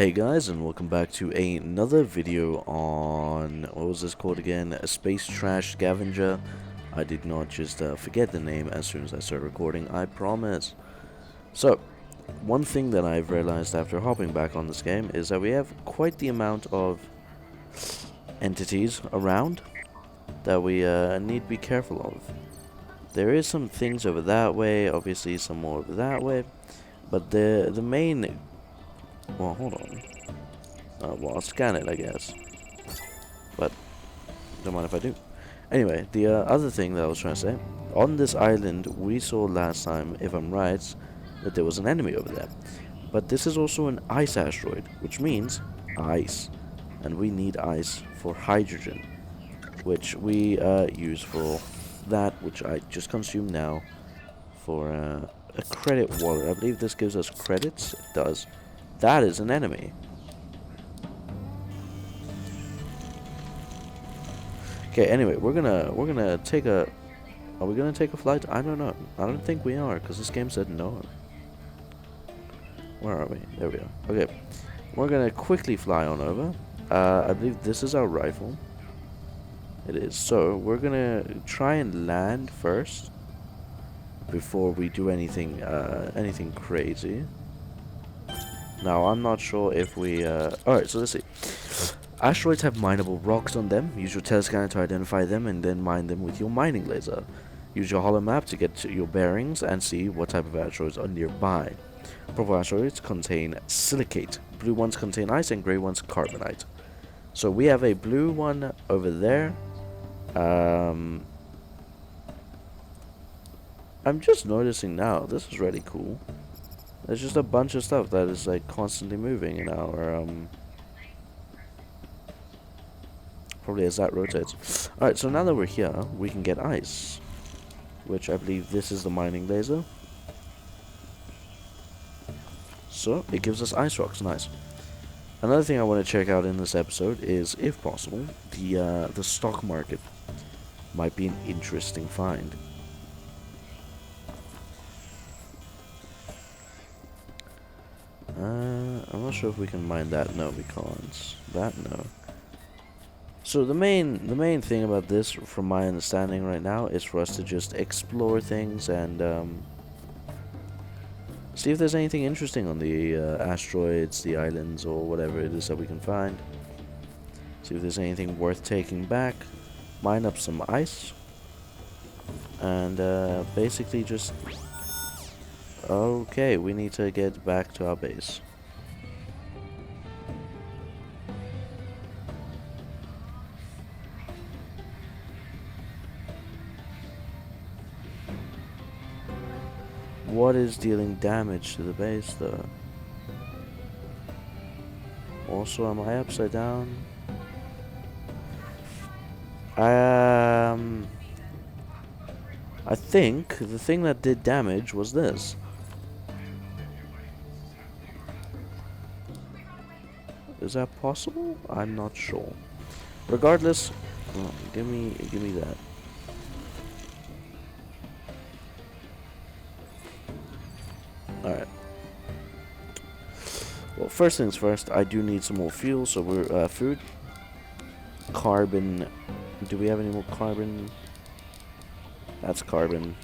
Hey guys, and welcome back to another video on, what was this called again? A SpaceTrashScavenger. I did not just forget the name as soon as I started recording, I promise. So, one thing that I've realized after hopping back on this game is that we have quite the amount of entities around that we need to be careful of. There is some things over that way, obviously some more over that way, but the main... Well, hold on. Well, I'll scan it, I guess. But, don't mind if I do. Anyway, the other thing that I was trying to say. On this island, we saw last time, if I'm right, that there was an enemy over there. But this is also an ice asteroid, which means ice. And we need ice for hydrogen, which we use for that, which I just consumed now, for a credit wallet. I believe this gives us credits. It does. That is an enemy. Okay, anyway, we're gonna take a... Are we gonna take a flight? I don't know. I don't think we are, because this game said no. Where are we? There we are. Okay. We're gonna quickly fly on over. I believe this is our rifle. It is. So, we're gonna try and land first before we do anything anything crazy. Now, I'm not sure if we... Alright, so let's see. Asteroids have mineable rocks on them. Use your telescanner to identify them and then mine them with your mining laser. Use your holo map to get to your bearings and see what type of asteroids are nearby. Purple asteroids contain silicate. Blue ones contain ice and grey ones carbonite. So we have a blue one over there. I'm just noticing now, this is really cool. There's just a bunch of stuff that is like constantly moving in our probably as that rotates. Alright, so now that we're here, we can get ice, which I believe this is the mining laser. So, it gives us ice rocks, nice. Another thing I want to check out in this episode is, if possible, the stock market. Might be an interesting find. I'm not sure if we can mine that. No, we can't. That, no. So the main thing about this, from my understanding right now, is for us to just explore things and see if there's anything interesting on the asteroids, the islands, or whatever it is that we can find. See if there's anything worth taking back. Mine up some ice. And basically just... Okay, we need to get back to our base. What is dealing damage to the base, though? Also, am I upside down? I think the thing that did damage was this. Is that possible? I'm not sure. Regardless, give me that. Alright. Well, first things first, I do need some more fuel, so we're, food. Carbon. Do we have any more carbon? That's carbon.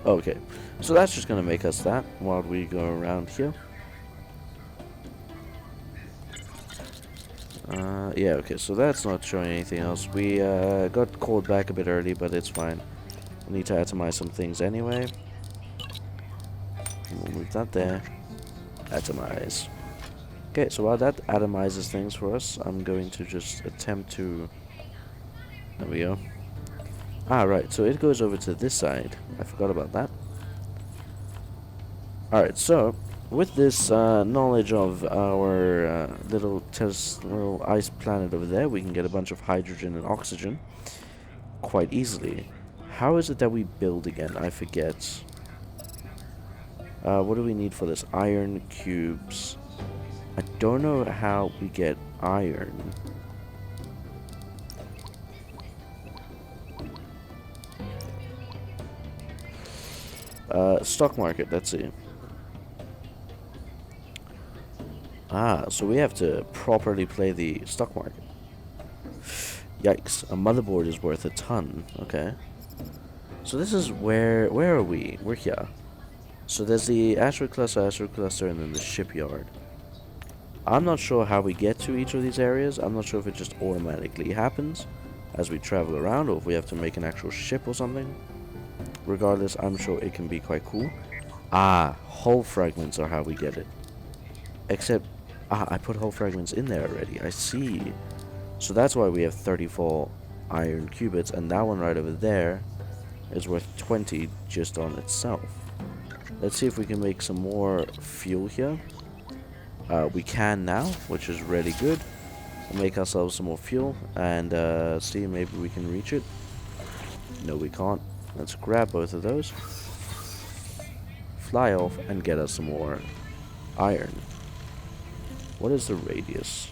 Okay, so that's just gonna make us that while we go around here. Yeah, okay, so that's not showing anything else. We got called back a bit early, but it's fine. We need to atomize some things anyway. We'll move that there. Atomize. Okay, so while that atomizes things for us, I'm going to just attempt to... There we go. Ah, right, so it goes over to this side. I forgot about that. Alright, so, with this knowledge of our little ice planet over there, we can get a bunch of hydrogen and oxygen quite easily. How is it that we build again? I forget. What do we need for this? Iron cubes. I don't know how we get iron. Stock market, let's see. Ah, so we have to properly play the stock market. Yikes, a motherboard is worth a ton. Okay. So this is where are we? We're here. So there's the asteroid cluster, and then the shipyard. I'm not sure how we get to each of these areas. I'm not sure if it just automatically happens as we travel around, or if we have to make an actual ship or something. Regardless, I'm sure it can be quite cool. Ah, hull fragments are how we get it. Except, I put hull fragments in there already. I see. So that's why we have 34 iron cubits, and that one right over there is worth 20 just on itself. Let's see if we can make some more fuel here. We can now, which is really good. We'll make ourselves some more fuel and see maybe we can reach it. No, we can't. Let's grab both of those, fly off, and get us some more iron. What is the radius?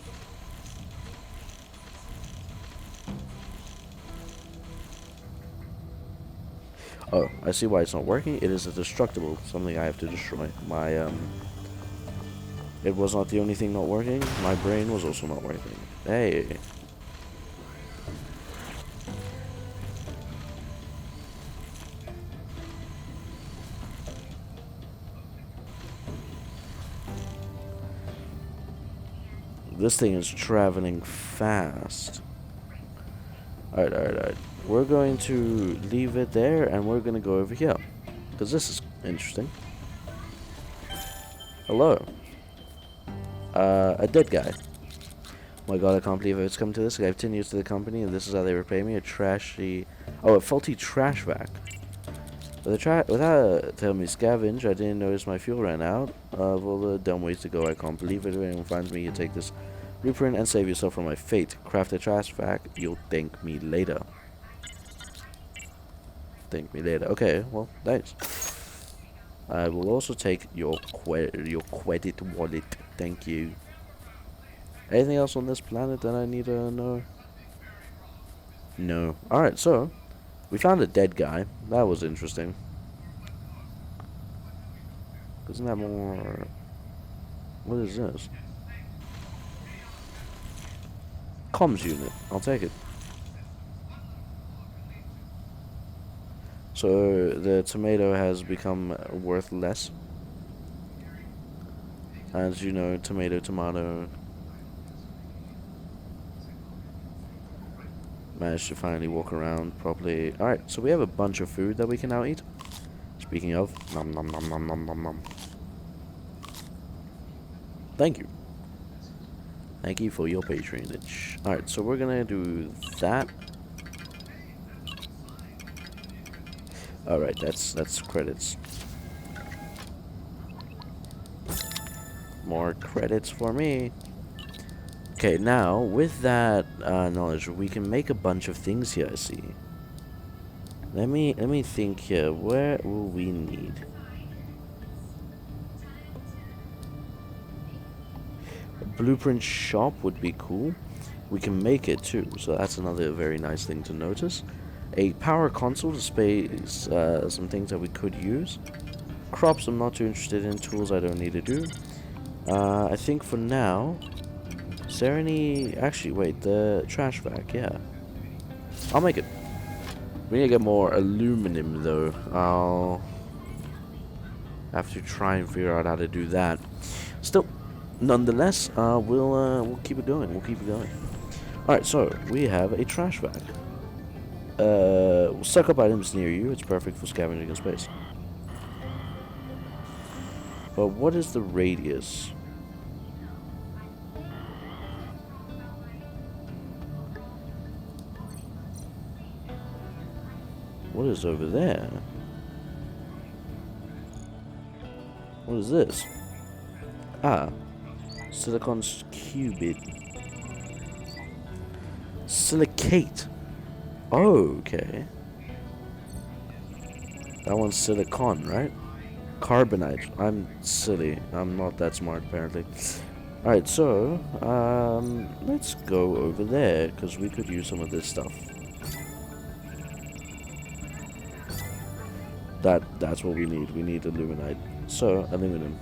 Oh, I see why it's not working. It is a destructible, something I have to destroy. It was not the only thing not working. My brain was also not working. Hey. This thing is traveling fast. Alright. We're going to leave it there, and we're going to go over here. Because this is interesting. Hello. A dead guy. Oh my god, I can't believe it's come to this. I have 10 years to the company, and this is how they repay me. A faulty trash vac. Without telling me scavenge, I didn't notice my fuel ran out. Of all the dumb ways to go, I can't believe it. If anyone finds me, you take this blueprint and save yourself from my fate. Craft a trash vac, you'll thank me later. Thank me later. Okay, well, thanks. I will also take your credit wallet. Thank you. Anything else on this planet that I need to know? No. Alright, so we found a dead guy. That was interesting. Isn't that more... What is this? Comms unit. I'll take it. So the tomato has become worth less. As you know, tomato. Managed to finally walk around properly. Alright, so we have a bunch of food that we can now eat. Speaking of, nom nom nom nom nom nom nom. Thank you. Thank you for your patronage. Alright, so we're gonna do that. Alright, that's credits. More credits for me. Okay, now with that knowledge, we can make a bunch of things here. I see. Let me think here. Where will we need? A blueprint shop would be cool. We can make it too, so that's another very nice thing to notice. A power console to space some things that we could use. Crops I'm not too interested in. Tools I don't need to do. I think for now, is there any... Actually, wait, the trash vac, yeah. I'll make it. We need to get more aluminum, though. I'll have to try and figure out how to do that. Still, nonetheless, we'll keep it going. We'll keep it going. Alright, so, we have a trash vac. We'll suck up items near you. It's perfect for scavenging in space. But what is the radius? What is over there? What is this? Ah, silicon's cubit. Silicate. Oh, okay. That one's silicon, right? Carbonite. I'm silly. I'm not that smart, apparently. Alright, so, let's go over there, because we could use some of this stuff. That's what we need. We need aluminite. So, aluminum.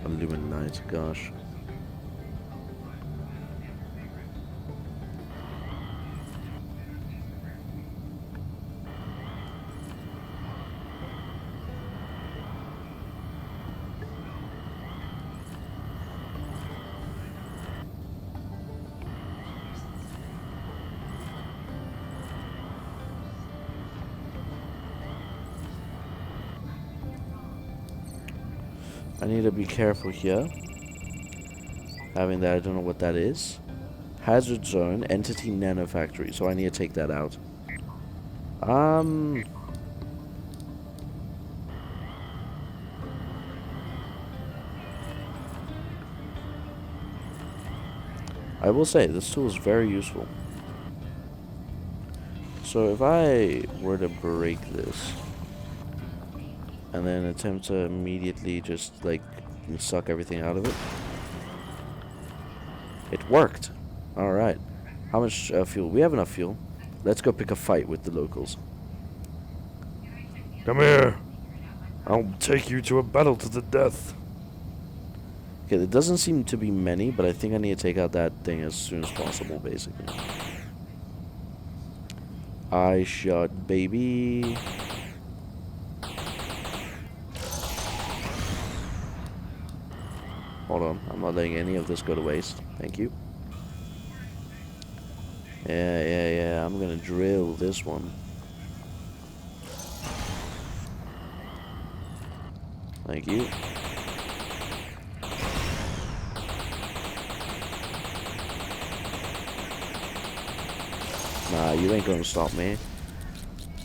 Aluminite, gosh. I need to be careful here. Having that, I don't know what that is. Hazard zone, entity nanofactory. So I need to take that out. I will say, this tool is very useful. So if I were to break this, and then attempt to immediately just, like, suck everything out of it. It worked! Alright. How much fuel? We have enough fuel. Let's go pick a fight with the locals. Come here. I'll take you to a battle to the death. Okay, there doesn't seem to be many, but I think I need to take out that thing as soon as possible, basically. Eye shot, baby. Hold on, I'm not letting any of this go to waste. Thank you. Yeah, I'm gonna drill this one. Thank you. Nah, you ain't gonna stop me.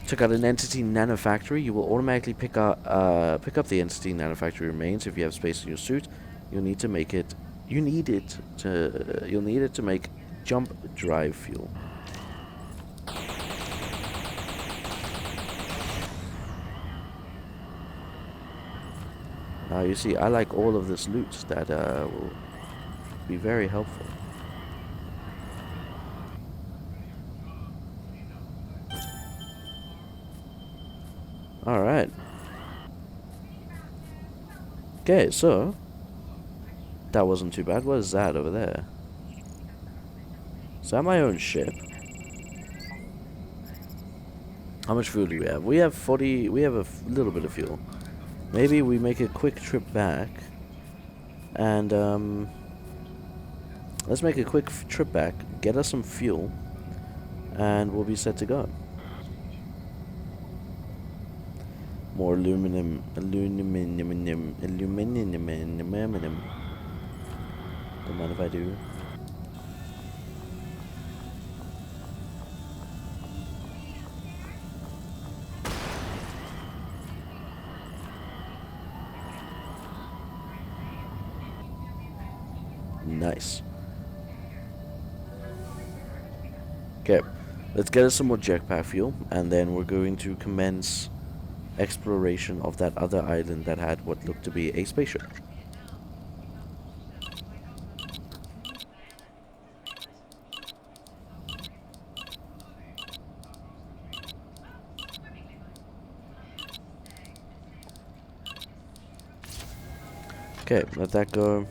Took out an entity nanofactory. You will automatically pick up the entity nanofactory remains if you have space in your suit. You'll need to make it. You'll need it to make jump drive fuel. Now you see, I like all of this loot that will be very helpful. Alright. Okay, so that wasn't too bad. What is that over there? Is that my own ship? How much fuel do we have? We have 40. We have a little bit of fuel. Maybe we make a quick trip back. And, let's make a quick trip back. Get us some fuel. And we'll be set to go. More aluminum. Don't mind if I do. Nice. Okay, let's get us some more jetpack fuel, and then we're going to commence exploration of that other island that had what looked to be a spaceship. Okay, let that go.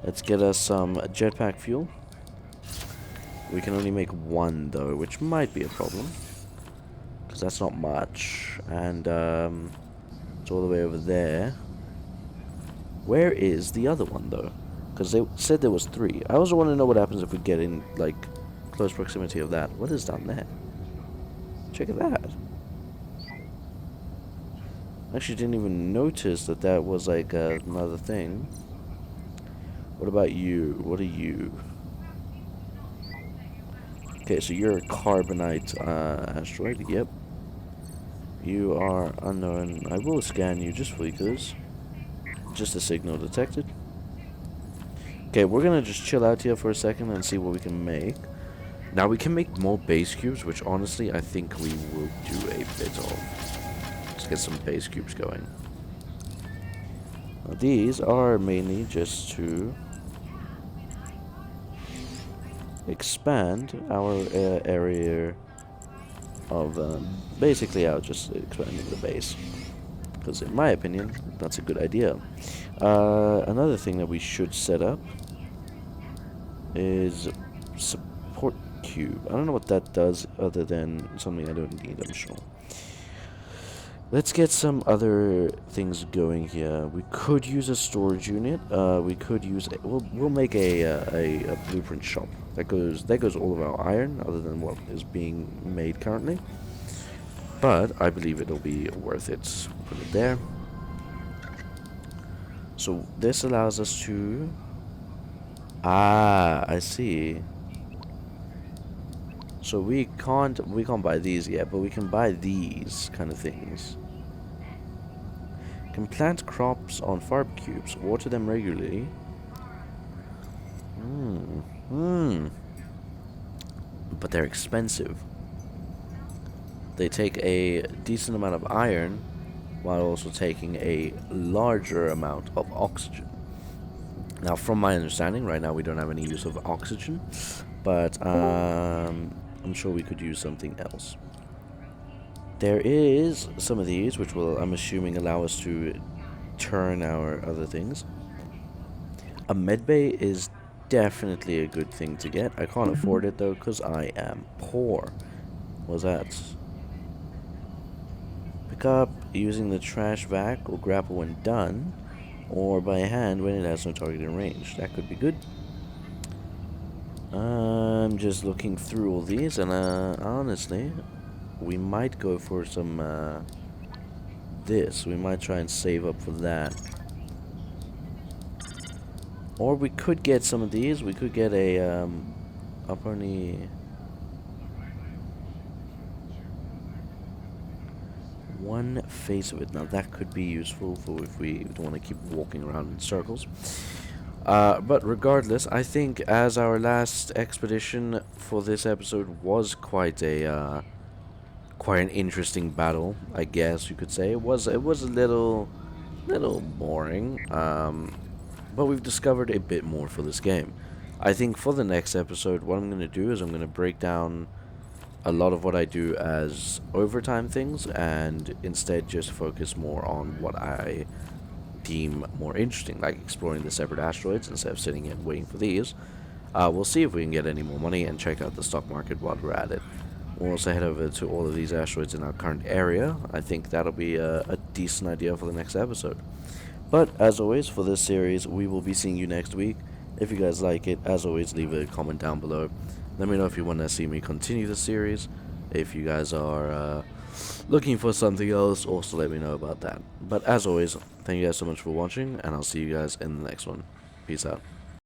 Let's get us some jetpack fuel. We can only make one though, which might be a problem. Because that's not much. And it's all the way over there. Where is the other one though? Because they said there was 3. I also want to know what happens if we get in, like, close proximity of that. What is down there? Check at that. I actually didn't even notice that that was, like, another thing. What about you? What are you? Okay, so you're a carbonite asteroid. Yep. You are unknown. I will scan you just because. Just a signal detected. Okay, we're gonna just chill out here for a second and see what we can make. Now we can make more base cubes, which honestly I think we will do a bit of. Let's get some base cubes going. Now, these are mainly just to expand our area of basically out just expanding the base. Because in my opinion, that's a good idea. Another thing that we should set up is support cube. I don't know what that does other than something I don't need, I'm sure. Let's get some other things going here. We could use a storage unit. We could use we'll make a blueprint shop. That goes all of our iron other than what is being made currently. But I believe it'll be worth it. Put it there. So this allows us to I see. So we can't buy these yet, but we can buy these kind of things. Can plant crops on farm cubes, water them regularly. But they're expensive. They take a decent amount of iron while also taking a larger amount of oxygen. Now, from my understanding, right now we don't have any use of oxygen, but I'm sure we could use something else. There is some of these, which will, I'm assuming, allow us to turn our other things. A medbay is definitely a good thing to get. I can't afford it, though, because I am poor. What's that? Pick up using the trash vac or grapple when done, or by hand when it has no targeting range. That could be good. I'm just looking through all these, and honestly, we might go for some this. We might try and save up for that. Or we could get some of these. We could get a up only one face of it. Now that could be useful for if we don't want to keep walking around in circles. But regardless, I think as our last expedition for this episode was quite an interesting battle, I guess you could say. It was a little boring. But we've discovered a bit more for this game. I think for the next episode, what I'm going to do is I'm going to break down a lot of what I do as overtime things and instead just focus more on what I deem more interesting, like exploring the separate asteroids instead of sitting and waiting for these. We'll see if we can get any more money and check out the stock market while we're at it. We'll also head over to all of these asteroids in our current area. I think that'll be a decent idea for the next episode. But, as always, for this series, we will be seeing you next week. If you guys like it, as always, leave a comment down below. Let me know if you want to see me continue the series. If you guys are looking for something else, also let me know about that. But, as always, thank you guys so much for watching, and I'll see you guys in the next one. Peace out.